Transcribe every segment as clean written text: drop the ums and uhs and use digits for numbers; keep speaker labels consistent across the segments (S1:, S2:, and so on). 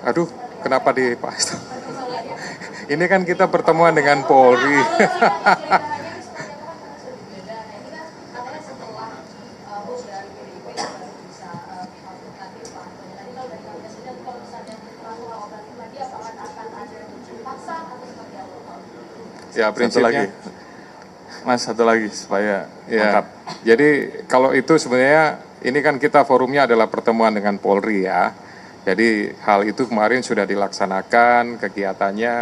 S1: Aduh, kenapa di Pak Hasto? Ini kan kita pertemuan dengan Polri. Ya, prinsipnya.
S2: Mas, satu lagi supaya
S1: Ya,
S2: lengkap.
S1: jadi kalau itu sebenarnya ini kan kita forumnya adalah pertemuan dengan Polri ya. Jadi hal itu kemarin sudah dilaksanakan kegiatannya,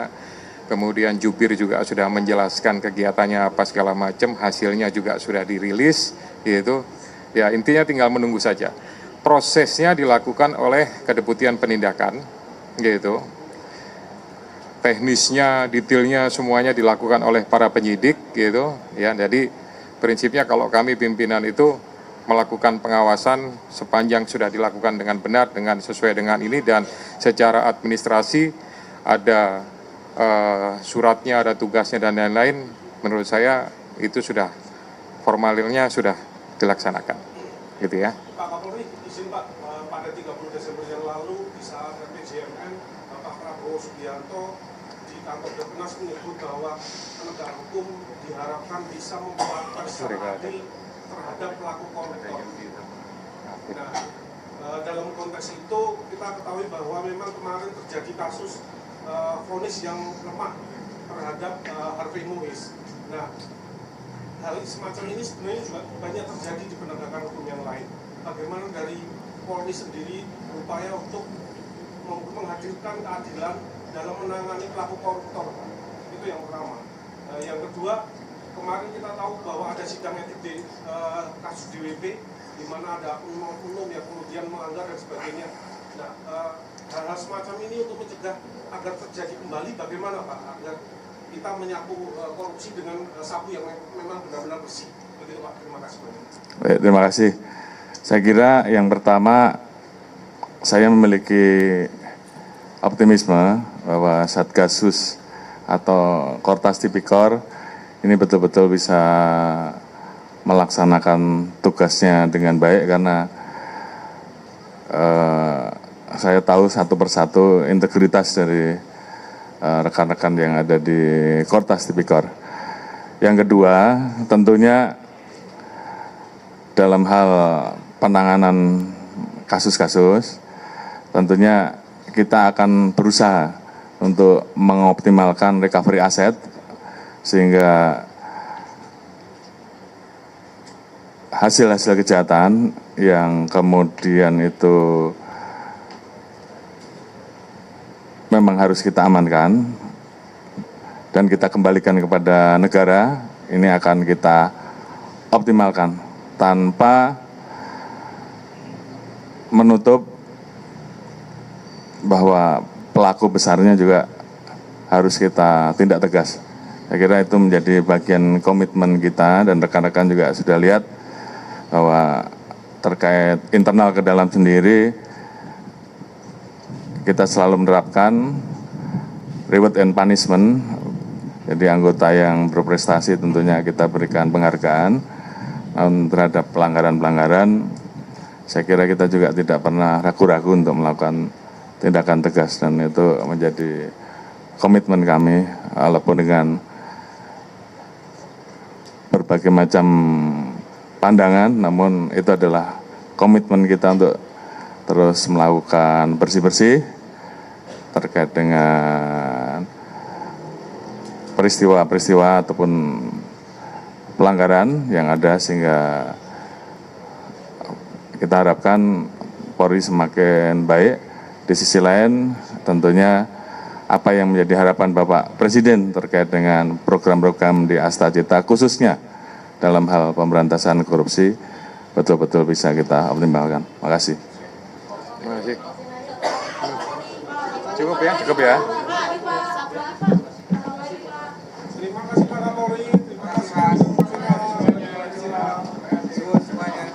S1: kemudian jubir juga sudah menjelaskan kegiatannya apa segala macam, hasilnya juga sudah dirilis, gitu. Ya intinya tinggal menunggu saja. Prosesnya dilakukan oleh Kedeputian Penindakan, gitu. Teknisnya, detailnya semuanya dilakukan oleh para penyidik, gitu. Ya, jadi prinsipnya kalau kami pimpinan itu melakukan pengawasan sepanjang sudah dilakukan dengan benar, dengan sesuai dengan ini, dan secara administrasi ada suratnya, ada tugasnya dan lain-lain. Menurut saya itu sudah formalnya sudah dilaksanakan, gitu ya.
S3: Pak Kapolri, izin Pak, pada 30 Desember yang lalu di saat RPJMN, Pak Prabowo Subianto di kantor Depenas menyebut bahwa penegak hukum diharapkan bisa membuat persetujuan adil terhadap pelaku koruptor. Nah, dalam konteks itu kita ketahui bahwa memang kemarin terjadi kasus vonis yang lemah terhadap Harvey Muiz. Nah, hal semacam ini sebenarnya juga banyak terjadi di penegakan hukum yang lain. Bagaimana dari Polri sendiri berupaya untuk menghadirkan keadilan dalam menangani pelaku koruptor? Itu yang pertama. Yang kedua, kemarin kita tahu bahwa ada sidang etik di kasus DWP, di mana ada oknum yang kemudian melanggar dan sebagainya. Nah, hal-hal semacam ini untuk mencegah agar terjadi kembali, bagaimana Pak, agar kita menyapu korupsi dengan sapu yang memang benar-benar bersih? Begitu Pak, terima kasih banyak.
S2: Baik, terima kasih. Saya kira yang pertama, saya memiliki optimisme bahwa Satgasus atau Kortas Tipikor ini betul-betul bisa melaksanakan tugasnya dengan baik, karena saya tahu satu persatu integritas dari rekan-rekan yang ada di Kortas Tipikor. Yang kedua, tentunya dalam hal penanganan kasus-kasus, tentunya kita akan berusaha untuk mengoptimalkan recovery aset, sehingga hasil-hasil kejahatan yang kemudian itu memang harus kita amankan dan kita kembalikan kepada negara, ini akan kita optimalkan tanpa menutup bahwa pelaku besarnya juga harus kita tindak tegas. Saya kira itu menjadi bagian komitmen kita, dan rekan-rekan juga sudah lihat bahwa terkait internal ke dalam sendiri, kita selalu menerapkan reward and punishment. Jadi anggota yang berprestasi tentunya kita berikan penghargaan, terhadap pelanggaran-pelanggaran saya kira kita juga tidak pernah ragu-ragu untuk melakukan tindakan tegas, dan itu menjadi komitmen kami, walaupun dengan berbagai macam pandangan, namun itu adalah komitmen kita untuk terus melakukan bersih-bersih terkait dengan peristiwa-peristiwa ataupun pelanggaran yang ada, sehingga kita harapkan Polri semakin baik. Di sisi lain tentunya apa yang menjadi harapan Bapak Presiden terkait dengan program-program di Astagita, khususnya dalam hal pemberantasan korupsi, betul-betul bisa kita optimalkan. Terima kasih.
S1: Terima kasih. Cukup ya? Cukup ya?
S3: Terima kasih Pak Kapolri, terima kasih.